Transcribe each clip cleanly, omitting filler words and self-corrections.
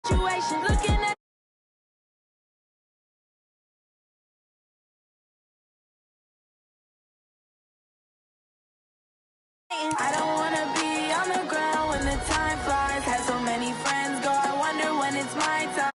situation. Looking at I don't wanna be on the ground when the time flies. Had so many friends go, I wonder when it's my time.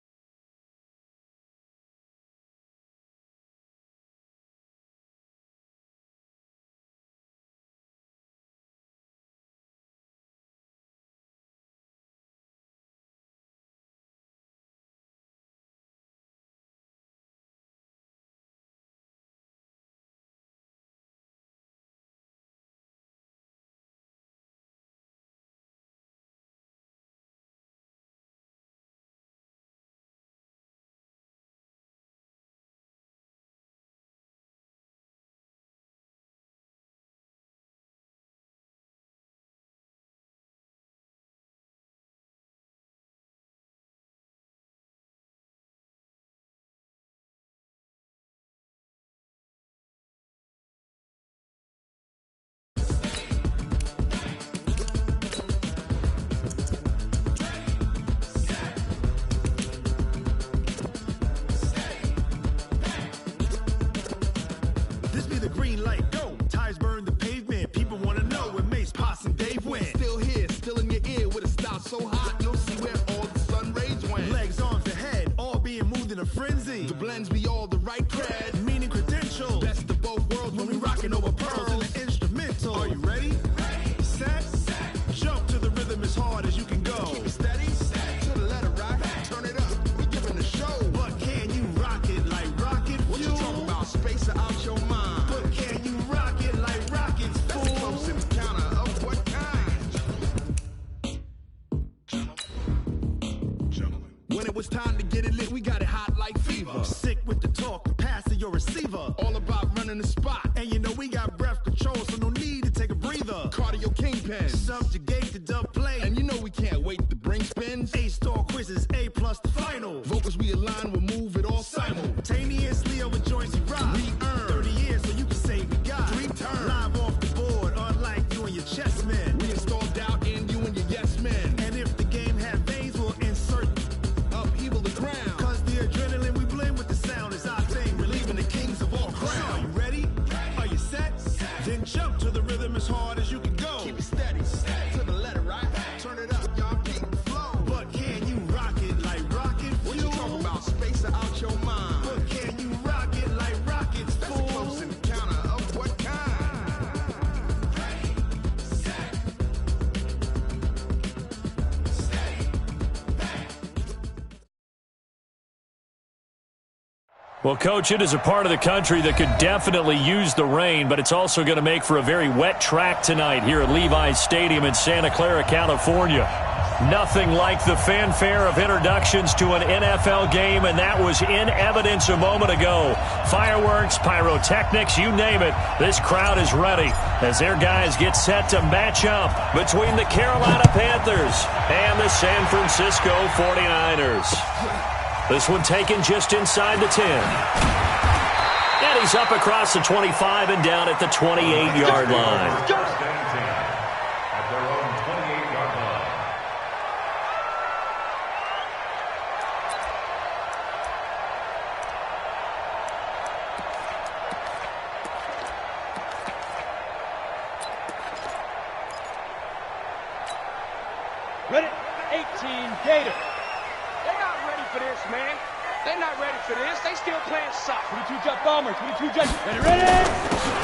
This be the green light, go. Tires burn the pavement. People want to know where Mace, Potts, and Dave went. Still here, still in your ear with a style so hot, you'll see where all the sun rays went. Legs, arms, and head, all being moved in a frenzy. The blends be all the right cred. Meaning credentials. Best of both worlds when we rockin' over pearls. In the instrumental. Are you ready? Set. Jump to the rhythm as hard as you can go. Keep it steady, to the letter right. Turn it up, we giving the show. But can you rock it like rocket fuel? What you talking about? Space or out your mind? But can you rock it like rockets, fool? That's a close encounter of what kind? Gentlemen. When it was time to get it lit, we got it hot like fever. Sick with the talk, passing your receiver. All about running the spot. And you know we got breath control, so no need to take a breather. Cardio kingpin. Subjugate the dub play. And you know we can't wait to bring spins. A-star quizzes, A+ the final. Vocals we align, we'll move it all Simultaneously over joints we rock. We earn 30 years so you can say we got 3 turns. live off the board, unlike you and your chess men. We install doubt in you and your yes men. And if the game had veins, we'll insert Upheaval the ground. cause the adrenaline we blend with the sound is our thing. Relieving the kings of all Are crown. you ready? Are you set? Then jump to the rhythm as hard as you can go. Keep it steady, to the letter right. Turn it up, y'all keep the flow. But can you rock it like rocket What you fuel? talking about? Space or out your mind? But can you rock it like rockets, That's a fool? close encounter of what kind? Well, Coach, it is a part of the country that could definitely use the rain, but it's also going to make for a very wet track tonight here at Levi's Stadium in Santa Clara, California. Nothing like the fanfare of introductions to an NFL game, and that was in evidence a moment ago. Fireworks, pyrotechnics, you name it. This crowd is ready as their guys get set to match up between the Carolina Panthers and the San Francisco 49ers. This one taken just inside the 10. And he's up across the 25 and down at the 28-yard line. At their own 28-yard line. Ready? 18, Gator. They're not ready for this, man. They're not ready for this. They still playing soccer. 22 Jet Bomber, 22 Jet. Ready?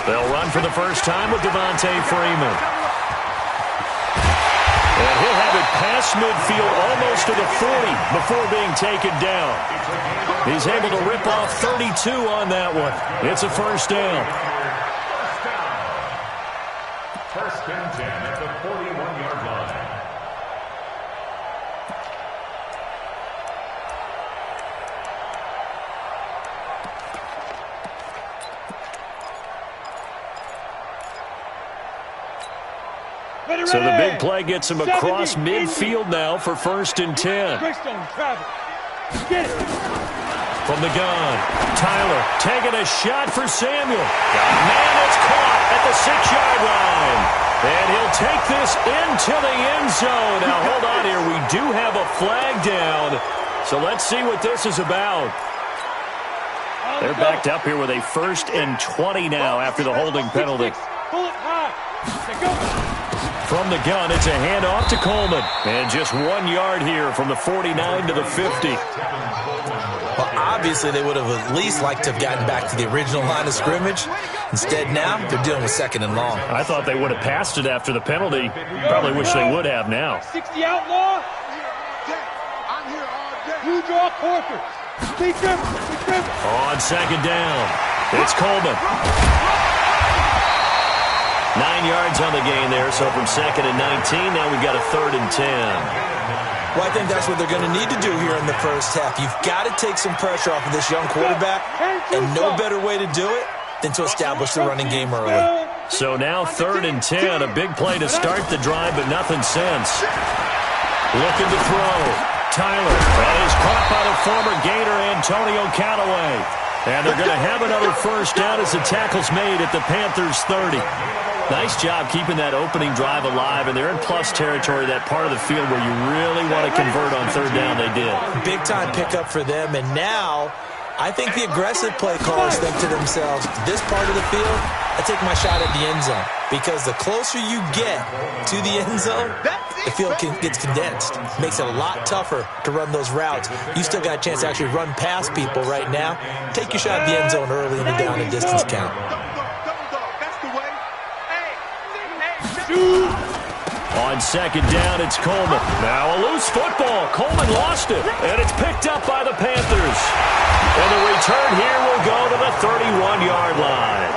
They'll run for the first time with Devontae Freeman. And he'll have it past midfield almost to the 40 before being taken down. He's able to rip off 32 on that one. It's a first down. First and 10 at the 41-yard line. So the big play gets him across midfield now for first and 10. Greystone, travel. Get it. From the gun, Tyler taking a shot for Samuel. Man, it's caught at the 6-yard line. And he'll take this into the end zone. Now, hold on here. We do have a flag down. So let's see what this is about. They're backed up here with a 1st and 20 now after the holding penalty. From the gun, it's a handoff to Coleman. And just 1 yard here from the 49 to the 50. Well, obviously, they would have at least liked to have gotten back to the original line of scrimmage. Instead, now, they're dealing with 2nd and long. I thought they would have passed it after the penalty. Probably wish they would have now. 60 outlaw. You draw quarters. On 2nd down, it's Coleman. 9 yards on the gain there, so from 2nd and 19, now we've got a 3rd and 10. Well, I think that's what they're going to need to do here in the first half. You've got to take some pressure off of this young quarterback, and no better way to do it than to establish the running game early. So now 3rd and 10, a big play to start the drive, but nothing since. Looking to throw. Tyler, and he's caught by the former Gator Antonio Callaway. And they're going to have another first down as the tackle's made at the Panthers 30. Nice job keeping that opening drive alive, and they're in plus territory, that part of the field where you really want to convert on 3rd down. They did. Big-time pickup for them, and now I think the aggressive play callers think to themselves, this part of the field, I take my shot at the end zone. Because the closer you get to the end zone, the field gets condensed. Makes it a lot tougher to run those routes. You still got a chance to actually run past people right now. Take your shot at the end zone early in the down and distance count. On 2nd down, it's Coleman. Now a loose football. Coleman lost it, and it's picked up by the Panthers. And the return here will go to the 31-yard line.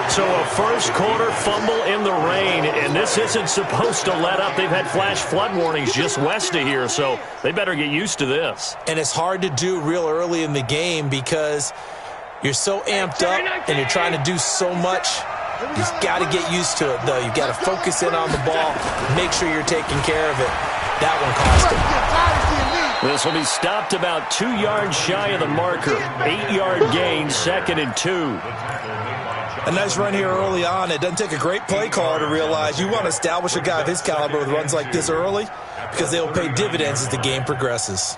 So a first-quarter fumble in the rain, and this isn't supposed to let up. They've had flash flood warnings just west of here, so they better get used to this. And it's hard to do real early in the game because you're so amped up and you're trying to do so much. You've got to get used to it, though. You've got to focus in on the ball, make sure you're taking care of it. That one cost him. This will be stopped about 2 yards shy of the marker. 8-yard gain, 2nd and 2. A nice run here early on. It doesn't take a great play caller to realize you want to establish a guy of his caliber with runs like this early because they will pay dividends as the game progresses.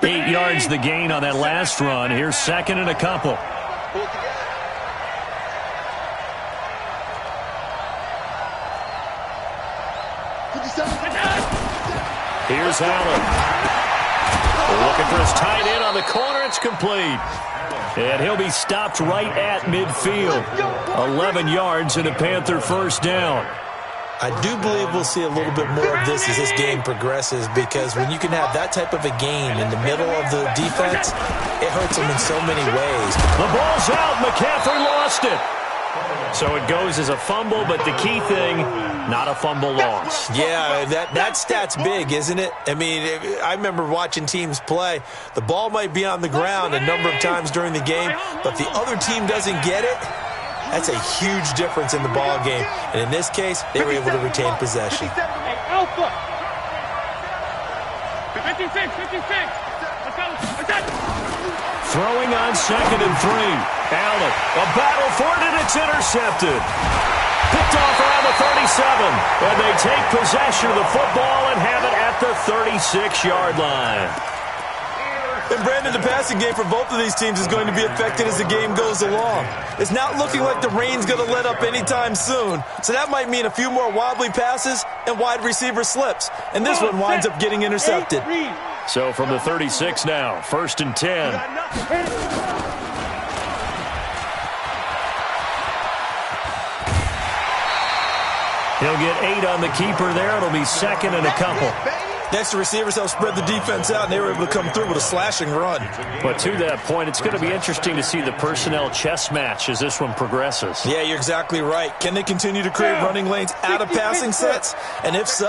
8 yards the gain on that last run. Here's 2nd and a couple. Here's Allen. Looking for his tight end on the corner. It's complete. And he'll be stopped right at midfield. 11 yards and a Panther first down. I do believe we'll see a little bit more of this as this game progresses because when you can have that type of a gain in the middle of the defense, it hurts them in so many ways. The ball's out. McCaffrey lost it. So it goes as a fumble, but the key thing, not a fumble loss. Yeah, that stat's big, isn't it? I mean, I remember watching teams play. The ball might be on the ground a number of times during the game, but if the other team doesn't get it, that's a huge difference in the ball game. And in this case, they were able to retain possession. Hey, Alpha. 56. Throwing on 2nd and 3. Allen, a battle for it, and it's intercepted. Picked off around the 37. And they take possession of the football and have it at the 36-yard line. And Brandon, the passing game for both of these teams is going to be affected as the game goes along. It's not looking like the rain's going to let up anytime soon. So that might mean a few more wobbly passes and wide receiver slips. And this one winds up getting intercepted. So from the 36 now, 1st and 10. He'll get 8 on the keeper there. It'll be 2nd and a couple. Next, the receivers help spread the defense out, and they were able to come through with a slashing run. But to that point, it's going to be interesting to see the personnel chess match as this one progresses. Yeah, you're exactly right. Can they continue to create running lanes out of passing sets? And if so,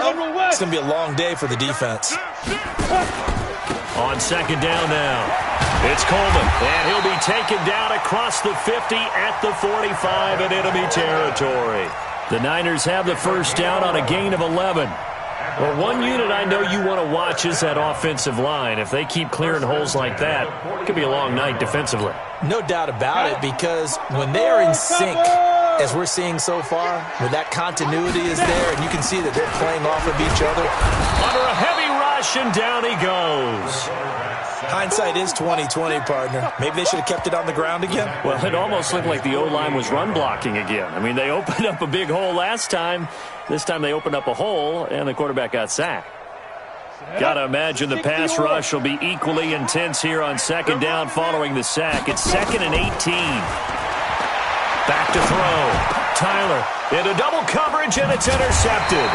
it's going to be a long day for the defense. On 2nd down now, it's Coleman, and he'll be taken down across the 50 at the 45 in enemy territory. The Niners have the first down on a gain of 11. Well, one unit I know you want to watch is that offensive line. If they keep clearing holes like that, it could be a long night defensively. No doubt about it, because when they are in sync as we're seeing so far, where that continuity is there, and you can see that they're playing off of each other. Under a heavy rush, and down he goes. Hindsight is 20/20, partner. Maybe they should have kept it on the ground again. Well, it almost looked like the O-line was run blocking again. I mean, they opened up a big hole last time. This time they opened up a hole, and the quarterback got sacked. Got to imagine the pass rush will be equally intense here on second down following the sack. It's 2nd and 18. Back to throw. Tyler into double coverage, and it's intercepted.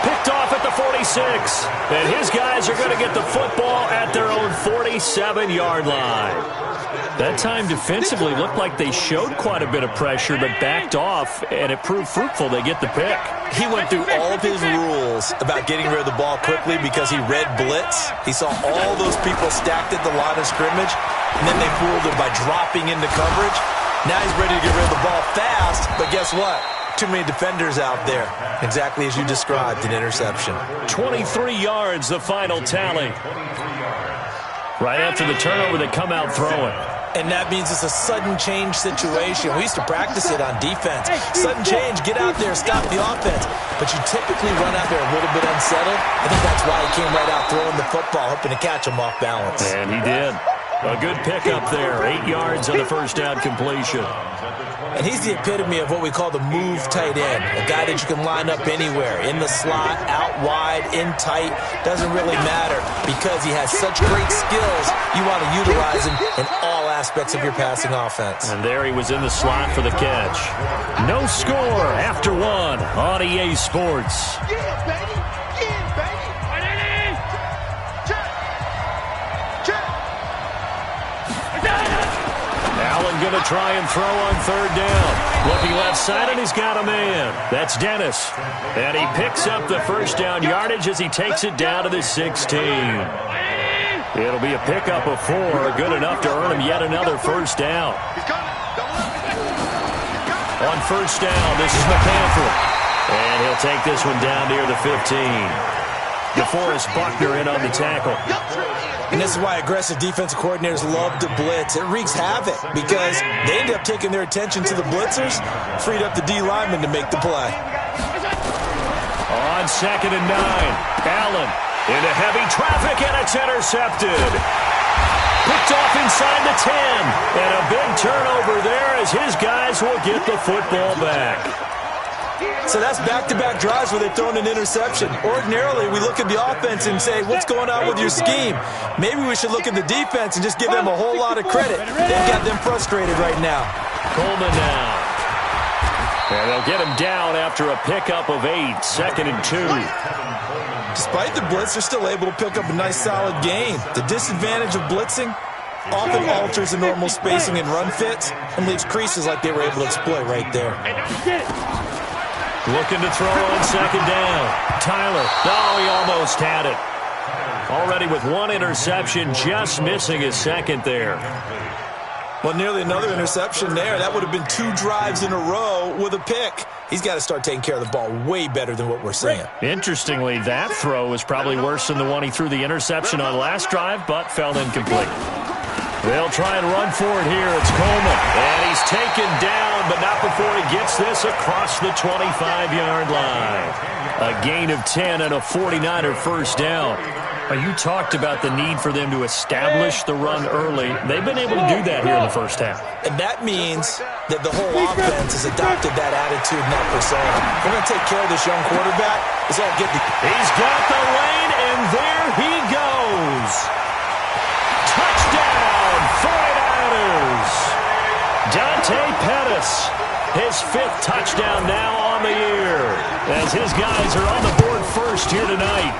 Picked off at the 46. And his guys are going to get the football at their own 47-yard line. That time defensively looked like they showed quite a bit of pressure but backed off, and it proved fruitful. They get the pick. He went through all of his rules about getting rid of the ball quickly because he read blitz. He saw all those people stacked at the line of scrimmage, and then they fooled him by dropping into coverage. Now he's ready to get rid of the ball fast, but guess what? Too many defenders out there. Exactly as you described, an interception. 23 yards, the final tally. Right after the turnover, they come out throwing. And that means it's a sudden change situation. We used to practice it on defense. Sudden change, get out there, stop the offense. But you typically run out there a little bit unsettled. I think that's why he came right out throwing the football, hoping to catch him off balance. And he did. A good pickup there. 8 yards on the first down completion. And he's the epitome of what we call the move tight end, a guy that you can line up anywhere, in the slot, out wide, in tight, doesn't really matter because he has such great skills. You want to utilize him in all aspects of your passing offense. And there he was in the slot for the catch. No score after one on EA Sports. Yeah, baby. Yeah, baby. Allen going to try and throw on third down. Looking left side, and he's got a man. That's Dennis. And he picks up the first down yardage as he takes it down to the 16. It'll be a pickup of 4, good enough to earn him yet another first down. On first down, this is McCaffrey. And he'll take this one down near the 15. DeForest Buckner in on the tackle. And this is why aggressive defensive coordinators love to blitz. It wreaks havoc because they end up taking their attention to the blitzers, freed up the D lineman to make the play. On 2nd and 9, Allen into heavy traffic, and it's intercepted. Picked off inside the 10, and a big turnover there as his guys will get the football back. So that's back-to-back drives where they've thrown an interception. Ordinarily, we look at the offense and say, what's going on with your scheme? Maybe we should look at the defense and just give them a whole lot of credit. They've got them frustrated right now. Coleman now. And they'll get him down after a pickup of 8, 2nd and 2. Despite the blitz, they're still able to pick up a nice, solid gain. The disadvantage of blitzing often alters the normal spacing and run fits and leaves creases like they were able to exploit right there. Looking to throw on 2nd down. Tyler. Oh, he almost had it. Already with 1 interception, just missing his 2nd there. Well, nearly another interception there. That would have been 2 drives in a row with a pick. He's got to start taking care of the ball way better than what we're seeing. Interestingly, that throw was probably worse than the one he threw the interception on last drive, but fell incomplete. They'll try and run for it here. It's Coleman. And he's taken down, but not before he gets this across the 25-yard line. A gain of 10 and a 49er first down. You talked about the need for them to establish the run early. They've been able to do that here in the first half. And that means that the whole offense has adopted that attitude and that persona. We're going to take care of this young quarterback. It's all good. He's got the lane, and there he goes. Touchdown, 49ers. Dante Pettis, his 5th touchdown now on the year, as his guys are on the board first here tonight.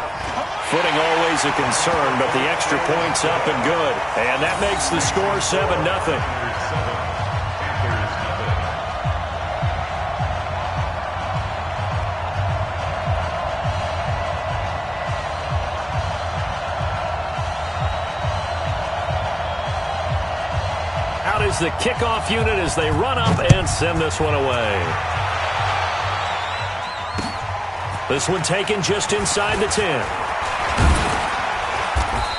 Footing always a concern, but the extra point's up and good. And that makes the score 7-0. Out is the kickoff unit as they run up and send this one away. This one taken just inside the 10.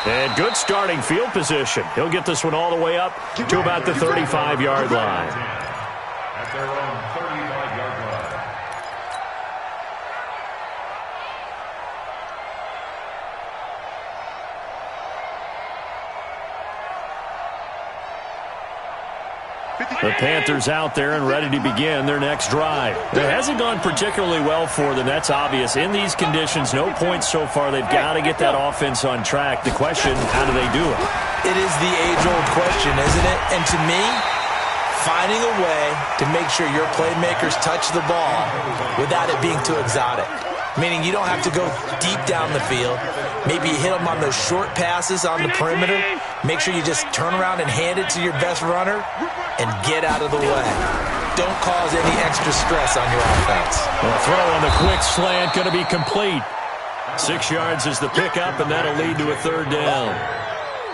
And good starting field position. He'll get this one all the way up to about the 35-yard line. at their own 35-yard line. The Panthers out there and ready to begin their next drive. It hasn't gone particularly well for them. That's obvious. In these conditions, no points so far. They've got to get that offense on track. The question, how do they do it? It is the age-old question, isn't it? And to me, finding a way to make sure your playmakers touch the ball without it being too exotic. Meaning you don't have to go deep down the field. Maybe you hit them on those short passes on the perimeter. Make sure you just turn around and hand it to your best runner and get out of the way. Don't cause any extra stress on your offense. The throw on the quick slant going to be complete. 6 yards is the pickup, and that'll lead to a third down.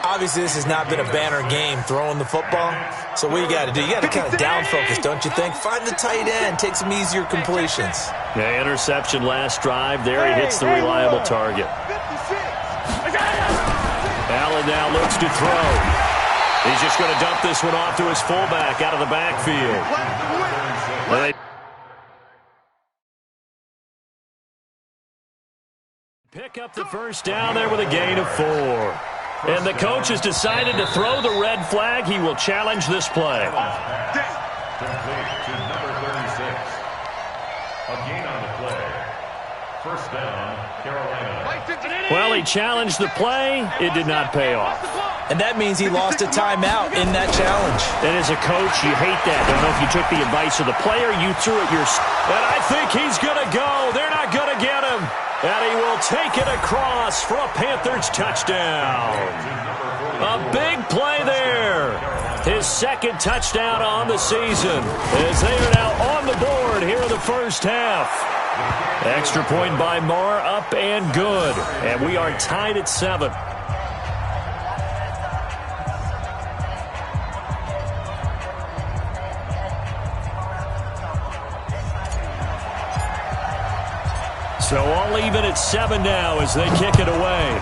Obviously, this has not been a banner game throwing the football. So what you got to do, you got to kind of down focus, don't you think? Find the tight end, take some easier completions. Yeah, interception last drive. There he hits the reliable target. Allen now looks to throw. He's just going to dump this one off to his fullback out of the backfield. Pick up the first down there with a gain of 4. And the coach has decided to throw the red flag. He will challenge this play. Complete to number 36. A gain on the play. First down, Carolina. Well, he challenged the play. It did not pay off. And that means he lost a timeout in that challenge. And as a coach, you hate that. Don't know if you took the advice of the player, you threw it yourself. And I think he's going to go. They're not going to get him. And he will take it across for a Panthers touchdown. A big play there. His second touchdown on the season as they are now on the board here in the first half. Extra point by Marr, up and good. And we are tied at 7. So all even at 7 now as they kick it away.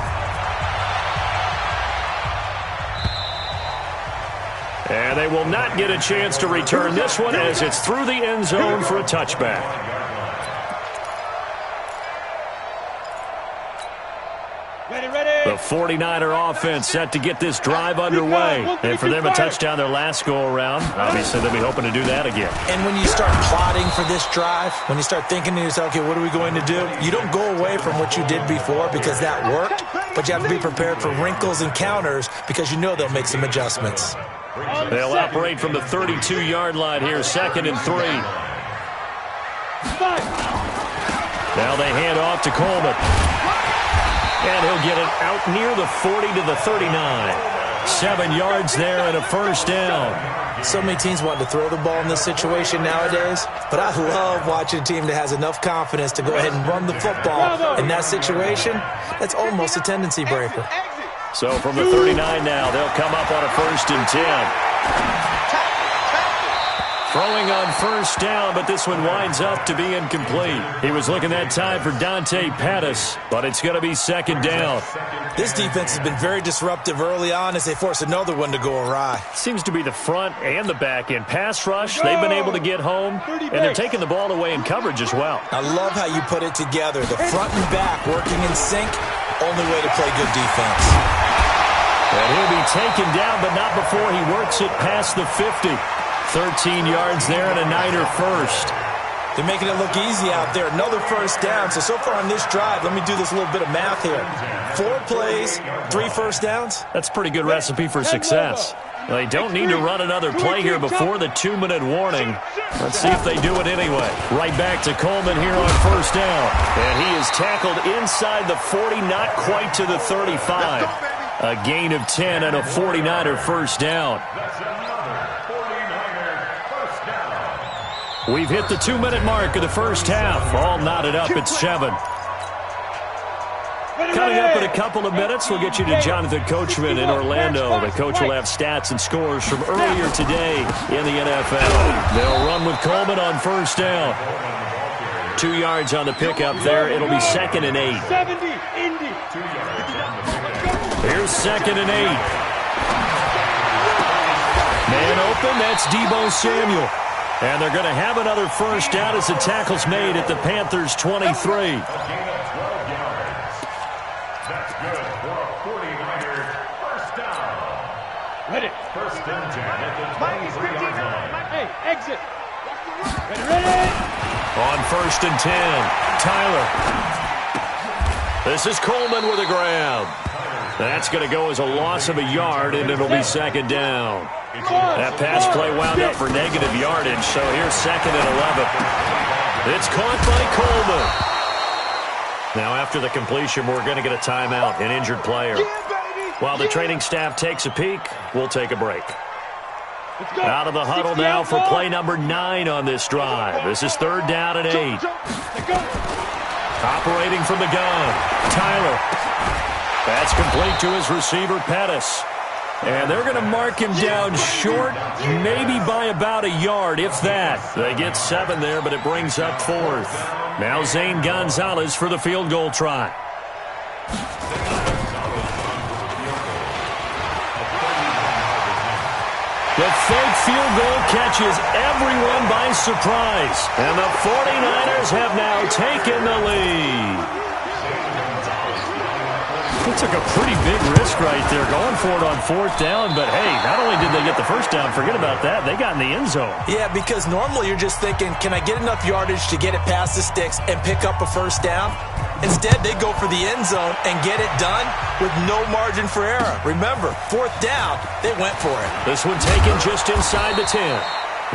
And they will not get a chance to return this one as it's through the end zone for a touchback. The 49er offense set to get this drive underway. And for them, a touchdown their last go-around. Obviously, they'll be hoping to do that again. And when you start plotting for this drive, when you start thinking to yourself, okay, what are we going to do? You don't go away from what you did before because that worked, but you have to be prepared for wrinkles and counters because you know they'll make some adjustments. They'll operate from the 32-yard line here, 2nd and 3. Now they hand off to Coleman. And he'll get it out near the 40 to the 39. 7 yards there and a first down. So many teams want to throw the ball in this situation nowadays, but I love watching a team that has enough confidence to go ahead and run the football. In that situation, that's almost a tendency breaker. So from the 39 now, they'll come up on a 1st and 10. Throwing on first down, but this one winds up to be incomplete. He was looking that time for Dante Pettis, but it's going to be 2nd down. This defense has been very disruptive early on as they force another one to go awry. Seems to be the front and the back end. Pass rush, they've been able to get home, and they're taking the ball away in coverage as well. I love how you put it together. The front and back working in sync, only way to play good defense. And he'll be taken down, but not before he works it past the 50. 13 yards there and a Niner first. They're making it look easy out there. Another first down. So far on this drive, let me do this little bit of math here. 4 plays, 3 first downs. That's a pretty good recipe for success. They don't need to run another play here before the 2-minute warning. Let's see if they do it anyway. Right back to Coleman here on first down. And he is tackled inside the 40, not quite to the 35. A gain of 10 and a 49er first down. We've hit the 2-minute mark of the first half. All knotted up at 7. Coming up in a couple of minutes, we'll get you to Jonathan Coachman in Orlando. The coach will have stats and scores from earlier today in the NFL. They'll run with Coleman on first down. 2 yards on the pickup there. It'll be 2nd and 8. Here's 2nd and 8. Man open, that's Deebo Samuel. And they're going to have another first down as the tackle's made at the Panthers' 23. A gain of 12 yards. That's good for a 49ers first down. Ready. First and 10 at the 23-yard line. Hey, exit. Ready. On first and 10, Tyler. This is Coleman with a grab. That's going to go as a loss of a yard, and it'll be second down. That pass play wound up for negative yardage, so here's second and 11. It's caught by Coleman. Now, after the completion, we're going to get a timeout, an injured player. While the training staff takes a peek, we'll take a break. Out of the huddle now for play number 9 on this drive. This is third down and 8. Operating from the gun, Tyler. That's complete to his receiver, Pettis. And they're going to mark him down short, maybe by about a yard, if that. They get 7 there, but it brings up fourth. Now Zane Gonzalez for the field goal try. The fake field goal catches everyone by surprise. And the 49ers have now taken the lead. He took a pretty big risk right there, going for it on fourth down. But, hey, not only did they get the first down, forget about that, they got in the end zone. Yeah, because normally you're just thinking, can I get enough yardage to get it past the sticks and pick up a first down? Instead, they go for the end zone and get it done with no margin for error. Remember, fourth down, they went for it. This one taken just inside the 10.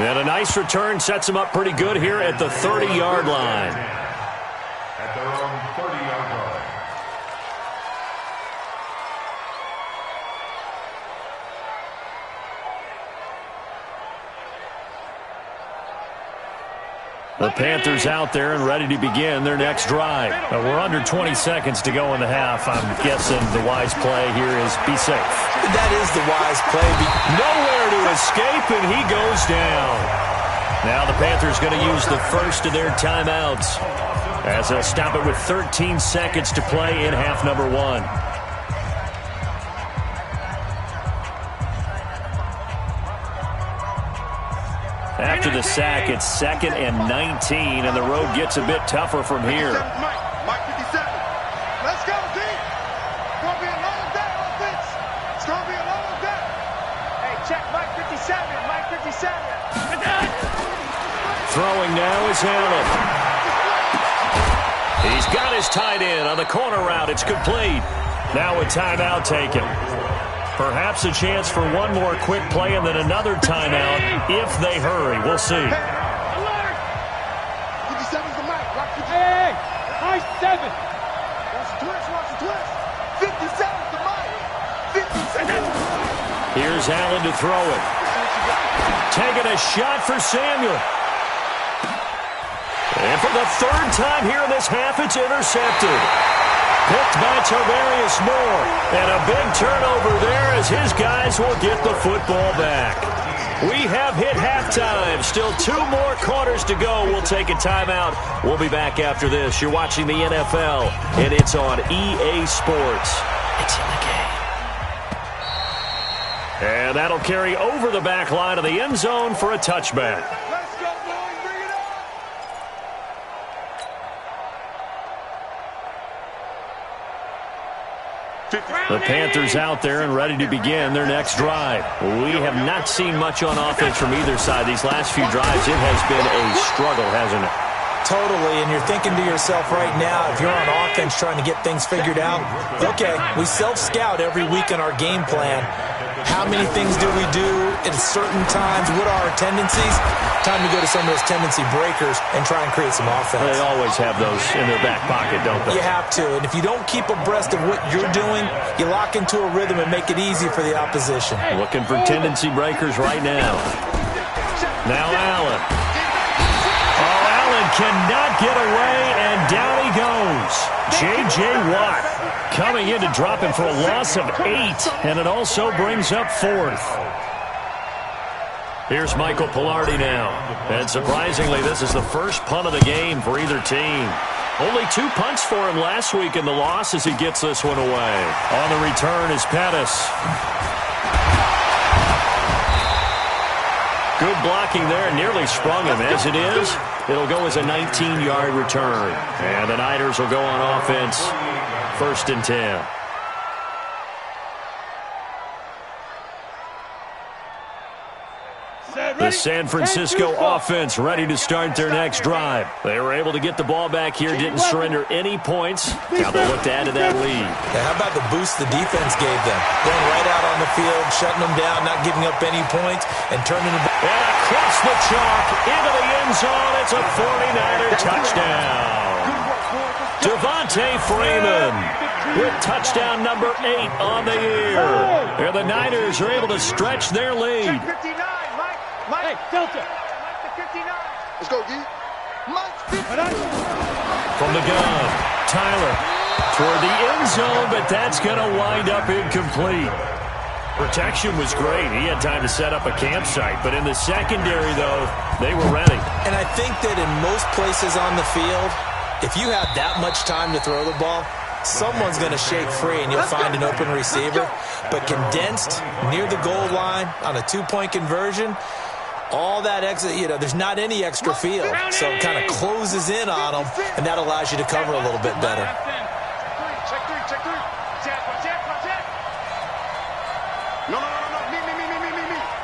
And a nice return sets them up pretty good here at the 30-yard line. At their own 30-yard line. The Panthers out there and ready to begin their next drive. We're under 20 seconds to go in the half. I'm guessing the wise play here is be safe. That is the wise play. Nowhere to escape, and he goes down. Now the Panthers going to use the first of their timeouts as they'll stop it with 13 seconds to play in half number 1. After the sack, it's second and 19, and the road gets a bit tougher from here. Mike 57. Let's go, team. It's going to be a long day on this. It's going to be a long day. Hey, check Mike 57. Mike 57. Throwing now is Allen. He's got his tight end on the corner route. It's complete. Now a timeout taken. Perhaps a chance for one more quick play and then another timeout if they hurry. We'll see. Alert! 57's the mic. Hey, high 7. Watch the twist. 57's the mic. 57. Here's Allen to throw it. Taking a shot for Samuel. And for the third time here in this half, it's intercepted. Picked by Tavarius Moore. And a big turnover there as his guys will get the football back. We have hit halftime. Still 2 more quarters to go. We'll take a timeout. We'll be back after this. You're watching the NFL, and it's on EA Sports. It's in the game. And that'll carry over the back line of the end zone for a touchback. The Panthers out there and ready to begin their next drive. We have not seen much on offense from either side. These last few drives, it has been a struggle, hasn't it? Totally, and you're thinking to yourself right now, if you're on offense trying to get things figured out, okay, we self-scout every week in our game plan. How many things do we do at certain times? What are our tendencies? Time to go to some of those tendency breakers and try and create some offense. They always have those in their back pocket, don't they? You have to, and if you don't keep abreast of what you're doing, you lock into a rhythm and make it easy for the opposition. Looking for tendency breakers right now. Now Allen. Oh, Allen cannot get away, and down he goes. J.J. Watt coming in to drop him for a loss of 8, and it also brings up fourth. Here's Michael Pilardi now. And surprisingly, this is the first punt of the game for either team. Only 2 punts for him last week in the loss as he gets this one away. On the return is Pettis. Good blocking there. Nearly sprung him. As it is, it'll go as a 19-yard return. And the Niners will go on offense. 1st and 10. The San Francisco offense ready to start their next drive. They were able to get the ball back here, didn't surrender any points. Now they look to add to that lead. Yeah, how about the boost the defense gave them? Going right out on the field, shutting them down, not giving up any points, and turning the ball. And across the chalk, into the end zone. It's a 49er touchdown. Devontae Freeman with touchdown number 8 on the year. And the Niners are able to stretch their lead. Hey, Delta. Let's go, D. From the gun, Tyler toward the end zone, but that's going to wind up incomplete. Protection was great. He had time to set up a campsite, but in the secondary, though, they were ready. And I think that in most places on the field, if you have that much time to throw the ball, someone's going to shake free and you'll find an open receiver. But condensed near the goal line on a 2-point conversion, all that extra, there's not any extra field. So it kind of closes in on them, and that allows you to cover a little bit better. Check three. Check. No. Me.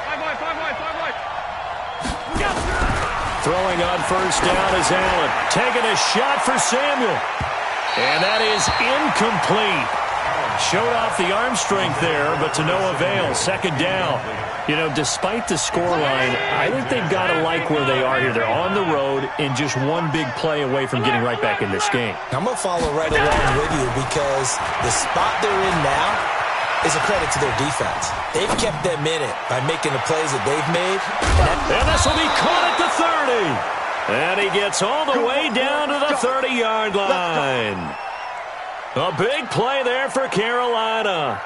Five wide. Throwing on 1st down is Allen. Taking a shot for Samuel. And that is incomplete. Showed off the arm strength there, but to no avail. 2nd down. Despite the scoreline, I think they've got to like where they are here. They're on the road and just one big play away from getting right back in this game. I'm going to follow right along with you because the spot they're in now is a credit to their defense. They've kept them in it by making the plays that they've made. And this will be caught at the 30. And he gets all the way down to the 30-yard line. A big play there for Carolina.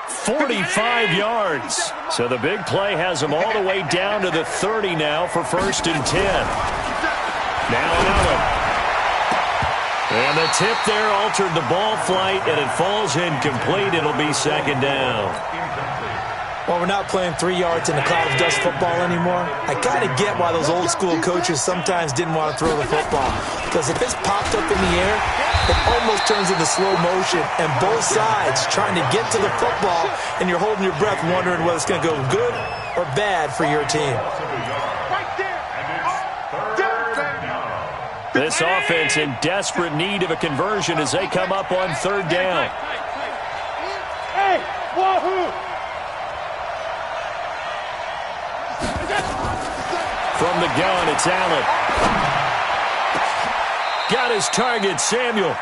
45 yards. So the big play has them all the way down to the 30 now for 1st and 10. Now Allen. And the tip there altered the ball flight, and it falls incomplete. It'll be 2nd down. Well, we're not playing 3 yards in a cloud of dust football anymore. I kind of get why those old school coaches sometimes didn't want to throw the football. Because if it's popped up in the air, it almost turns into slow motion. And both sides trying to get to the football, and you're holding your breath wondering whether it's going to go good or bad for your team. This offense in desperate need of a conversion as they come up on 3rd down. Hey, wahoo! From the gun, it's Allen. Got his target, Samuel.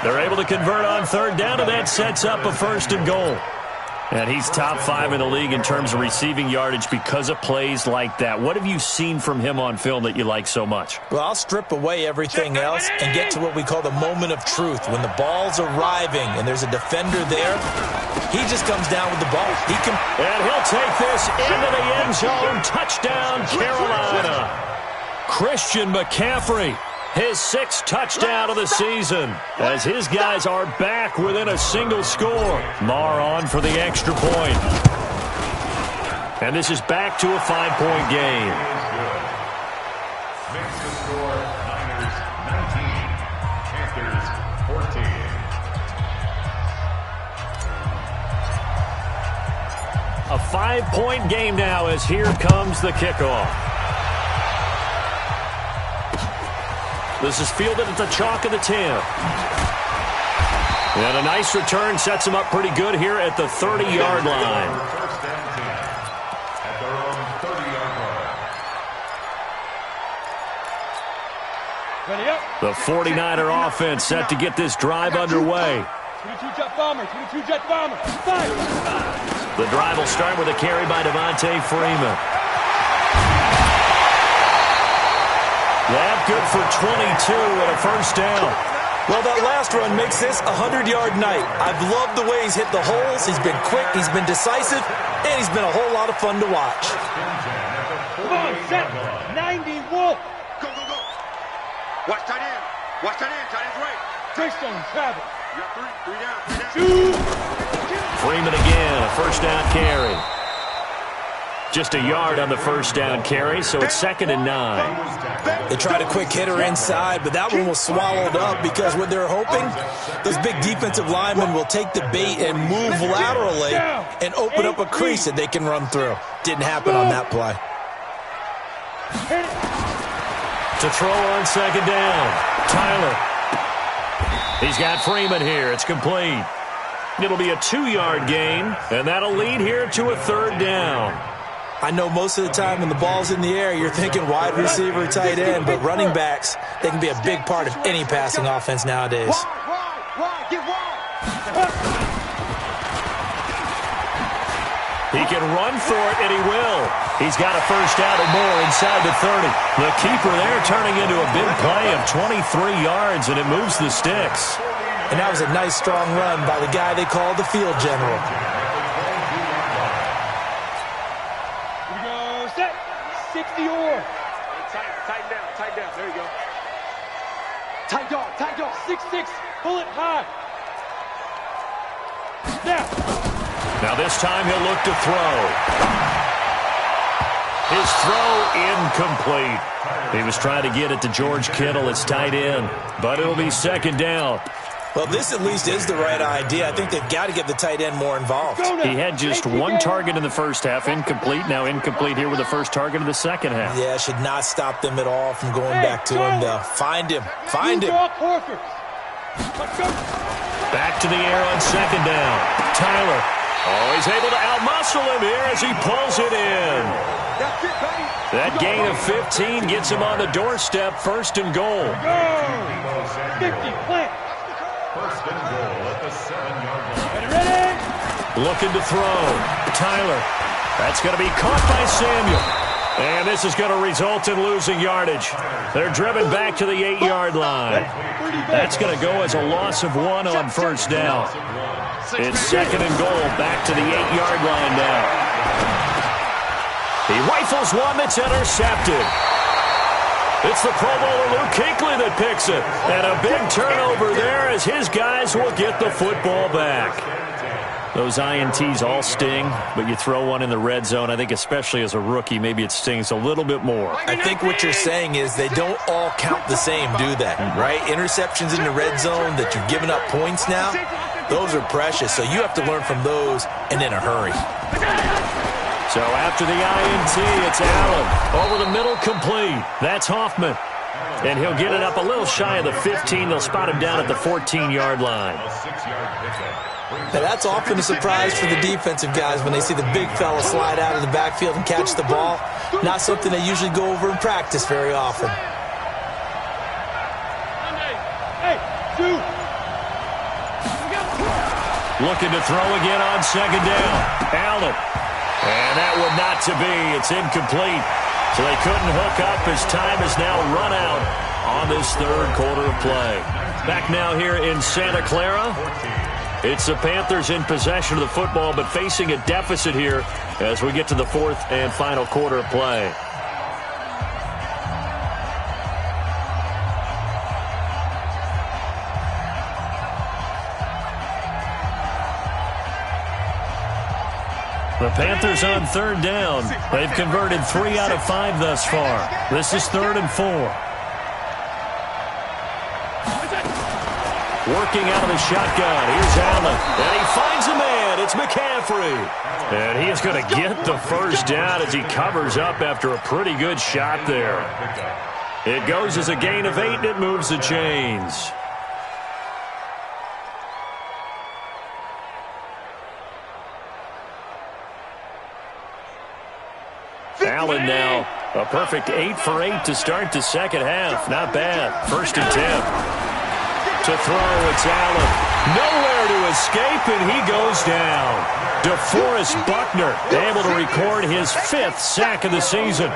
They're able to convert on 3rd down, and that sets up a 1st and goal. And he's top 5 in the league in terms of receiving yardage because of plays like that. What have you seen from him on film that you like so much? Well, I'll strip away everything else and get to what we call the moment of truth. When the ball's arriving and there's a defender there, he just comes down with the ball. And he'll take this into the end zone. Touchdown, Carolina. Christian McCaffrey. His 6th touchdown of the season as his guys are back within a single score. Marr on for the extra point. And this is back to a 5-point game. Makes the score Niners 19, Panthers 14. A 5-point game now as here comes the kickoff. This is fielded at the chalk of the 10. And a nice return sets him up pretty good here at the 30-yard line. First and 10 at their own 30-yard line. Ready up. The 49er offense set to get this drive underway. 22 jet bomber. 22 jet bomber. Fire. The drive will start with a carry by Devontae Freeman. That good for 22 and a 1st down. Well, that last run makes this a 100-yard night. I've loved the way he's hit the holes. He's been quick, he's been decisive, and he's been a whole lot of fun to watch. Come on, set. 90 Wolf. Go. Watch tight end. Tight end's right. Greystone, travel. You got 3 down. Freeman again, a 1st down carry. Just a yard on the first down carry, so it's 2nd and 9. They tried a quick hitter inside, but that one was swallowed up because what they're hoping, those big defensive linemen will take the bait and move laterally and open up a crease that they can run through. Didn't happen on that play. To throw on 2nd down, Tyler. He's got Freeman here. It's complete. It'll be a 2-yard gain, and that'll lead here to a 3rd down. I know most of the time when the ball's in the air, you're thinking wide receiver, tight end, but running backs, they can be a big part of any passing offense nowadays. He can run for it, and he will. He's got a first down or more inside the 30. The keeper there turning into a big play of 23 yards, and it moves the sticks. And that was a nice, strong run by the guy they called the field general. Here we go, set, 60 or. Tighten down, there you go. Tight dog, 6-6, pull it high. Now this time he'll look to throw. His throw incomplete. He was trying to get it to George Kittle, his tight end, but it'll be 2nd down. Well, this at least is the right idea. I think they've got to get the tight end more involved. He had just 1 target in the first half, incomplete. Now incomplete here with the first target of the second half. Yeah, should not stop them at all from going back to him, though. Find him. Back to the air on 2nd down. Tyler. Oh, he's able to outmuscle him here as he pulls it in. That gain of 15 gets him on the doorstep, 1st and goal. 50, plant. 1st and goal at the 7-yard line. Ready? Looking to throw. Tyler. That's going to be caught by Samuel. And this is going to result in losing yardage. They're driven back to the 8-yard line. That's going to go as a loss of 1 on first down. It's 2nd and goal, back to the 8-yard line now. He rifles one that's intercepted. It's the Pro Bowler Luke Kuechly that picks it. And a big turnover there as his guys will get the football back. Those INTs all sting, but you throw one in the red zone, I think especially as a rookie, maybe it stings a little bit more. I think what you're saying is they don't all count the same, do they? Right? Interceptions in the red zone that you're giving up points now, those are precious. So you have to learn from those and in a hurry. So after the INT, it's Allen. Over the middle, complete. That's Hoffman. And he'll get it up a little shy of the 15. They'll spot him down at the 14-yard line. Now that's often a surprise for the defensive guys when they see the big fella slide out of the backfield and catch the ball. Not something they usually go over in practice very often. Looking to throw again on 2nd down. Allen. And that would not to be. It's incomplete. So they couldn't hook up as time is now run out on this 3rd quarter of play. Back now here in Santa Clara. It's the Panthers in possession of the football, but facing a deficit here as we get to the 4th and final quarter of play. The Panthers on 3rd down. They've converted 3 out of 5 thus far. This is 3rd and 4. Working out of the shotgun. Here's Allen. And he finds a man. It's McCaffrey. And he is going to get the first down as he covers up after a pretty good shot there. It goes as a gain of 8, and it moves the chains. Allen now, a perfect 8 for 8 to start the second half. Not bad. 1st and 10. To throw, it's Allen. Nowhere to escape, and he goes down. DeForest Buckner able to record his 5th sack of the season.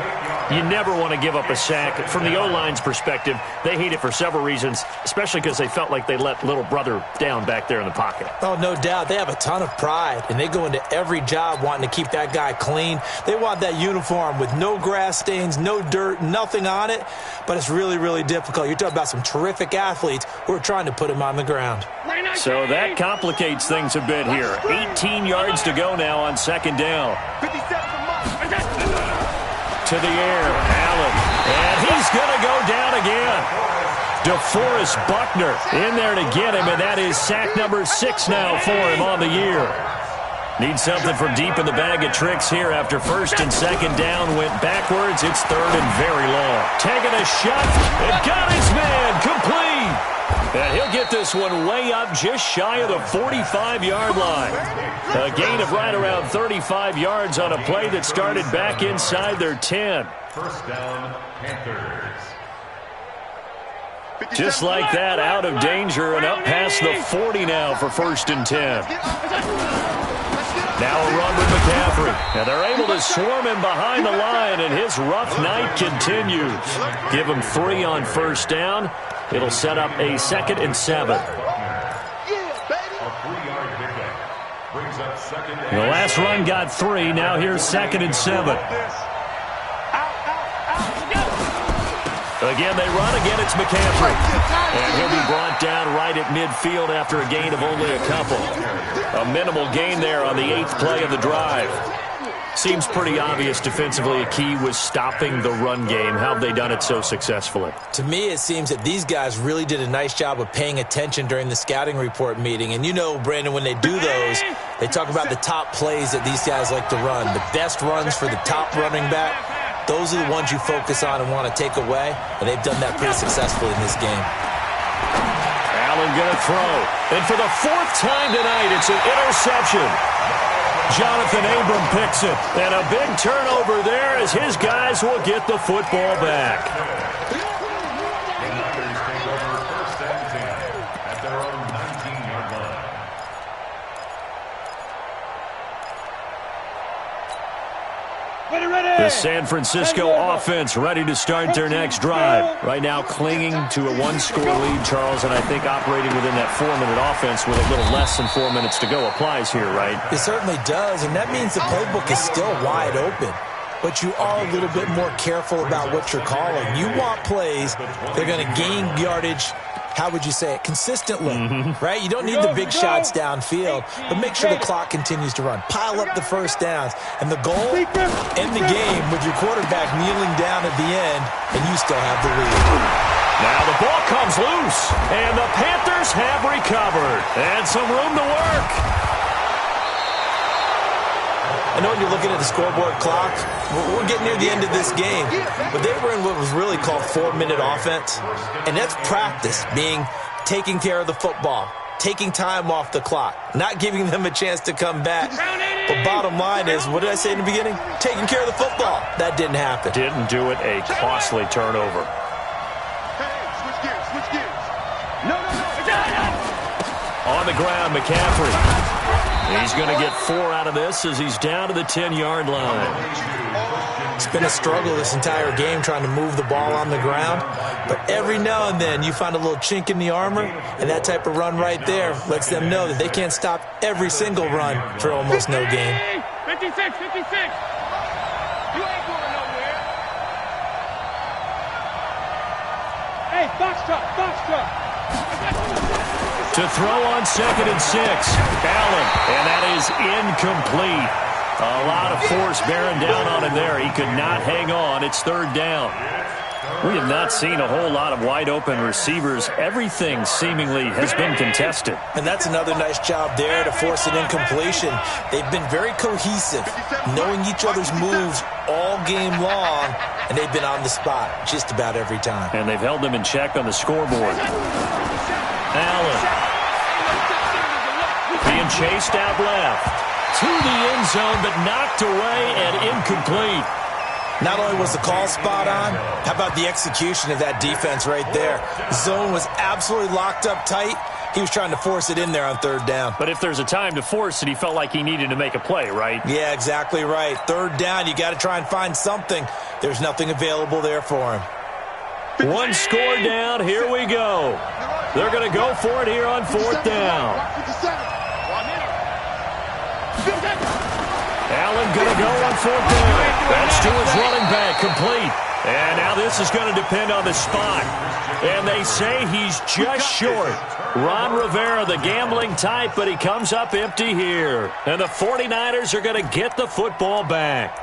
You never want to give up a sack. From the O-line's perspective, they hate it for several reasons, especially because they felt like they let little brother down back there in the pocket. Oh, no doubt. They have a ton of pride, and they go into every job wanting to keep that guy clean. They want that uniform with no grass stains, no dirt, nothing on it, but it's really, really difficult. You're talking about some terrific athletes who are trying to put him on the ground. So that complicates things a bit here. 18 yards to go now on 2nd down. 57 for Mike. to the air. Allen. And he's going to go down again. DeForest Buckner in there to get him, and that is sack number 6 now for him on the year. Need something from deep in the bag of tricks here after first and second down went backwards. It's third and very long. Taking a shot and got his man complete. And he'll get this one way up just shy of the 45-yard line. A gain of right around 35 yards on a play that started back inside their 10. First down, Panthers. Just like that, out of danger and up past the 40 now for first and 10. Now a run with McCaffrey. And they're able to swarm him behind the line, and his rough night continues. Give him 3 on first down. It'll set up a 2nd and 7. The last run got 3. Now here's 2nd and 7. Again, they run. Again, it's McCaffrey. And he'll be brought down right at midfield after a gain of only a couple. A minimal gain there on the 8th play of the drive. Seems pretty obvious defensively a key was stopping the run game. How have they done it so successfully? To me, it seems that these guys really did a nice job of paying attention during the scouting report meeting. And you know, Brandon, when they do those, they talk about the top plays that these guys like to run. The best runs for the top running back. Those are the ones you focus on and want to take away, and they've done that pretty successfully in this game. Allen going to throw. And for the 4th time tonight, it's an interception. Jonathan Abram picks it. And a big turnover there as his guys will get the football back. The Niners take over first and 10 at their own 19-yard line. The San Francisco offense ready to start their next drive. Right now clinging to a 1-score lead, Charles, and I think operating within that 4-minute offense with a little less than 4 minutes to go applies here, right? It certainly does, and that means the playbook is still wide open. But you are a little bit more careful about what you're calling. You want plays, they're going to gain yardage, how would you say it, consistently, right? You don't need the big shots downfield, but make sure the clock continues to run. Pile up the first downs. And the goal, end the game with your quarterback kneeling down at the end, and you still have the lead. Now the ball comes loose, and the Panthers have recovered. And some room to work. I know when you're looking at the scoreboard clock, we're getting near the end of this game, but they were in what was really called 4-minute offense, and that's practice, being taking care of the football, taking time off the clock, not giving them a chance to come back. But bottom line is, what did I say in the beginning? Taking care of the football. That didn't happen. Didn't do it, a costly turnover. Switch gears. No. On the ground, McCaffrey. He's going to get 4 out of this as he's down to the 10-yard line. It's been a struggle this entire game trying to move the ball on the ground. But every now and then you find a little chink in the armor, and that type of run right there lets them know that they can't stop every single run for almost no gain. 56. You ain't going nowhere. Hey, box truck. To throw on 2nd and 6. Allen, and that is incomplete. A lot of force bearing down on him there. He could not hang on. It's 3rd down. We have not seen a whole lot of wide-open receivers. Everything seemingly has been contested. And that's another nice job there to force an incompletion. They've been very cohesive, knowing each other's moves all game long, and they've been on the spot just about every time. And they've held them in check on the scoreboard. Allen being chased out left to the end zone, but knocked away and incomplete. Not only was the call spot on, how about the execution of that defense right there? The zone was absolutely locked up tight. He was trying to force it in there on 3rd down. But if there's a time to force it, he felt like he needed to make a play, right? Yeah, exactly right. 3rd down, you got to try and find something. There's nothing available there for him. 1 score down. Here we go. They're going to go for it here on 4th down. Allen going to go on 4th down. That's to his running back, complete. And now this is going to depend on the spot. And they say he's just short. Ron Rivera, the gambling type, but he comes up empty here. And the 49ers are going to get the football back.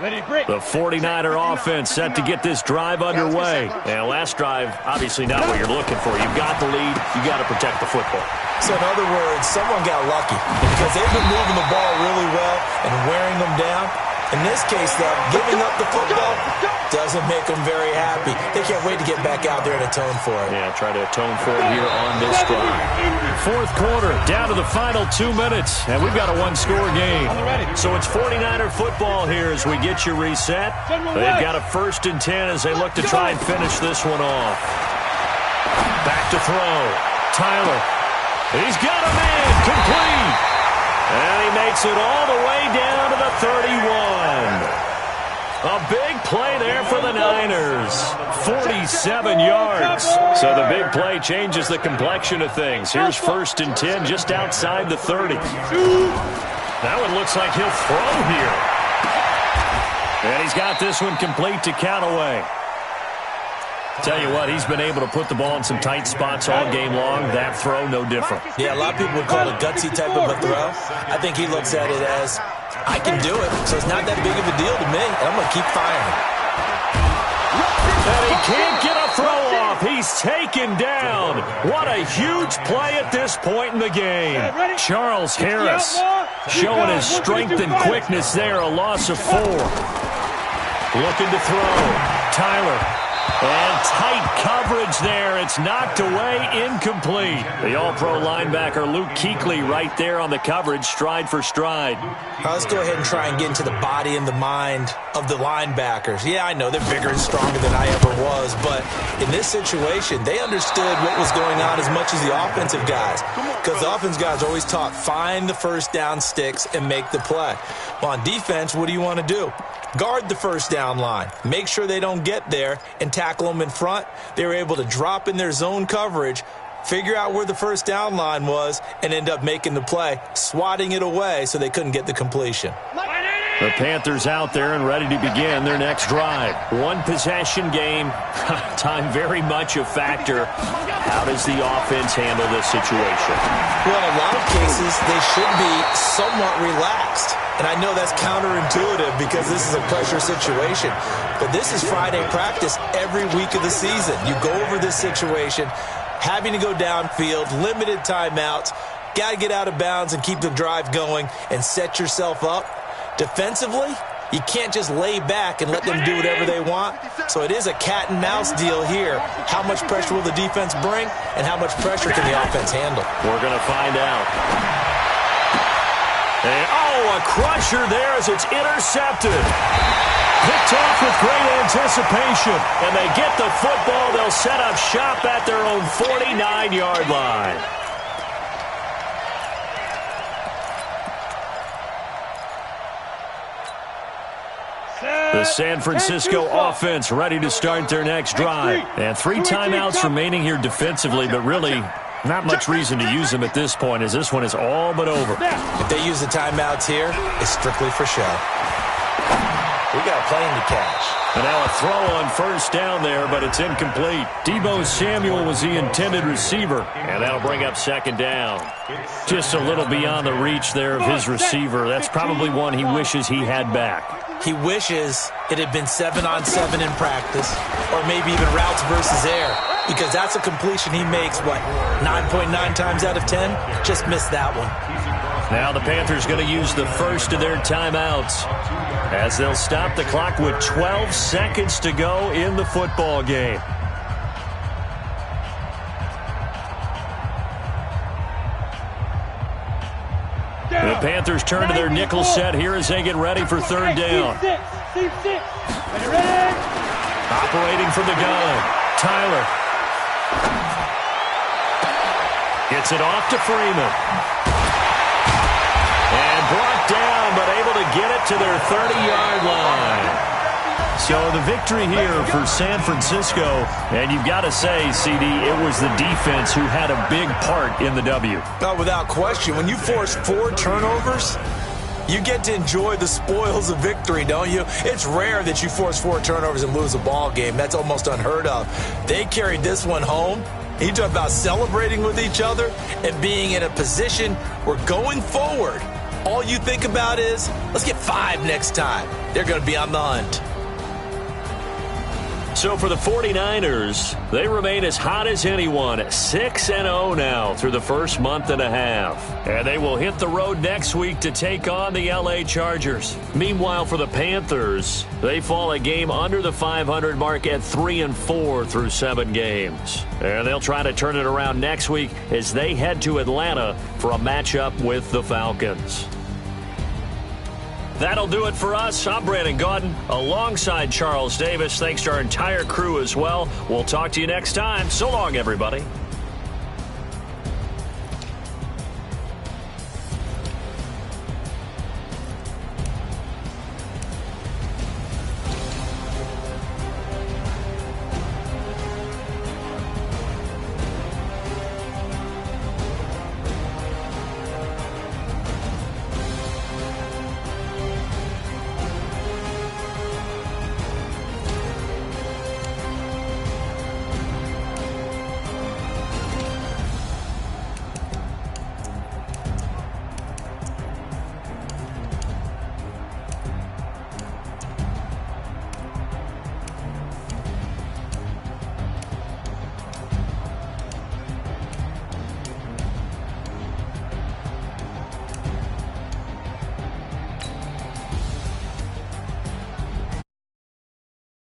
The 49er offense set to get this drive underway. And last drive, obviously not what you're looking for. You've got the lead. You got to protect the football. So in other words, someone got lucky because they've been moving the ball really well and wearing them down. In this case, though, giving up the football doesn't make them very happy. They can't wait to get back out there and atone for it. Yeah, try to atone for it here on this drive. Fourth quarter, down to the final 2 minutes, and we've got a one-score game. So it's 49er football here as we get you reset. They've got a 1st and 10 as they look to try and finish this one off. Back to throw. Tyler. He's got a man. Complete. And he makes it all the way down to the 31. A big play there for the Niners. 47 yards. So the big play changes the complexion of things. Here's 1st and 10 just outside the 30. Now it looks like he'll throw here. And he's got this one complete to Callaway. Tell you what, he's been able to put the ball in some tight spots all game long. That throw, no different. Yeah, a lot of people would call it a gutsy type of a throw. I think he looks at it as, I can do it, so it's not that big of a deal to me, and I'm going to keep firing. And he can't get a throw off. He's taken down. What a huge play at this point in the game. Charles Harris showing his strength and quickness there, a loss of 4. Looking to throw. Tyler. And tight coverage there. It's knocked away, incomplete. The all-pro linebacker Luke Kuechly right there on the coverage, stride for stride. Let's go ahead and try and get into the body and the mind of the linebackers. Yeah, I know they're bigger and stronger than I ever was, but in this situation, they understood what was going on as much as the offensive guys, because the offensive guys always taught, find the first down sticks and make the play. Well, on defense, what do you want to do? Guard the first down line. Make sure they don't get there and tackle them in front. They were able to drop in their zone coverage, figure out where the first down line was, and end up making the play, swatting it away so they couldn't get the completion. The Panthers out there and ready to begin their next drive. One possession game. Time very much a factor. How does the offense handle this situation? Well, in a lot of cases, they should be somewhat relaxed. And I know that's counterintuitive because this is a pressure situation. But this is Friday practice every week of the season. You go over this situation, having to go downfield, limited timeouts, got to get out of bounds and keep the drive going and set yourself up. Defensively, you can't just lay back and let them do whatever they want. So it is a cat and mouse deal here. How much pressure will the defense bring and how much pressure can the offense handle? We're going to find out. And, a crusher there as it's intercepted. Picked off with great anticipation. And they get the football. They'll set up shop at their own 49-yard line. The San Francisco offense ready to start their next drive. And 3 timeouts remaining here defensively, but really not much reason to use them at this point as this one is all but over. If they use the timeouts here, it's strictly for show. We got a plane to catch. And now a throw on first down there, but it's incomplete. Deebo Samuel was the intended receiver, and that'll bring up second down. Just a little beyond the reach there of his receiver. That's probably one he wishes he had back. He wishes it had been 7-on-7 in practice, or maybe even routes versus air, because that's a completion he makes, 9.9 times out of 10? Just missed that one. Now the Panthers going to use the first of their timeouts as they'll stop the clock with 12 seconds to go in the football game. The Panthers turn to their nickel set here as they get ready for third down. Operating from the gun, Tyler. Gets it off to Freeman. And brought down, but able to get it to their 30-yard line. So the victory here for San Francisco, and you've got to say, CD, it was the defense who had a big part in the W. No, without question. When you force 4 turnovers, you get to enjoy the spoils of victory, don't you? It's rare that you force 4 turnovers and lose a ball game. That's almost unheard of. They carried this one home. You talk about celebrating with each other and being in a position where going forward, all you think about is, let's get 5 next time. They're going to be on the hunt. So for the 49ers, they remain as hot as anyone, 6-0 now through the first month and a half. And they will hit the road next week to take on the LA Chargers. Meanwhile, for the Panthers, they fall a game under the 500 mark at 3-4 through 7 games. And they'll try to turn it around next week as they head to Atlanta for a matchup with the Falcons. That'll do it for us. I'm Brandon Gaudin alongside Charles Davis. Thanks to our entire crew as well. We'll talk to you next time. So long, everybody.